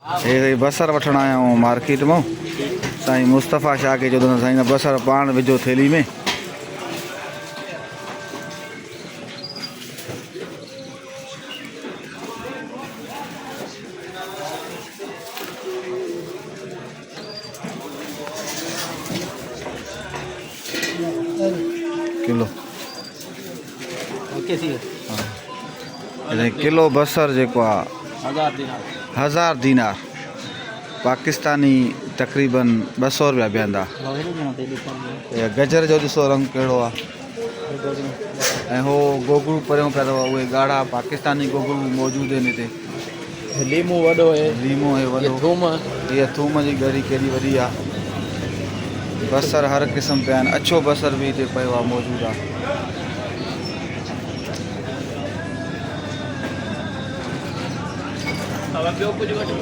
ये बसर वठण आया हूँ मार्केट में। साईं मुस्तफ़ा शाह के चौधरी साईं बसर पान विझो थैली में। किलो किलो बसर जो 1000 दीनार पाकिस्तानी तकरीबन 200 रुपया बीहंदा। गजर जो ॾिसो रंग कहिड़ो आहे। ऐं हो गोगड़ू परियों पिया अथव उहे ॻाढ़ा पाकिस्तानी गोगड़ू मौजूदु आहिनि हिते। लीमू वॾो है, लीमो है वॾो। इहा थूम जी ॻरी केॾी वॾी आहे। बसर हर क़िस्म पिया आहिनि। अछो बसर बि हिते पियो आहे मौजूदु आहे। ॿियो कुझु वठो।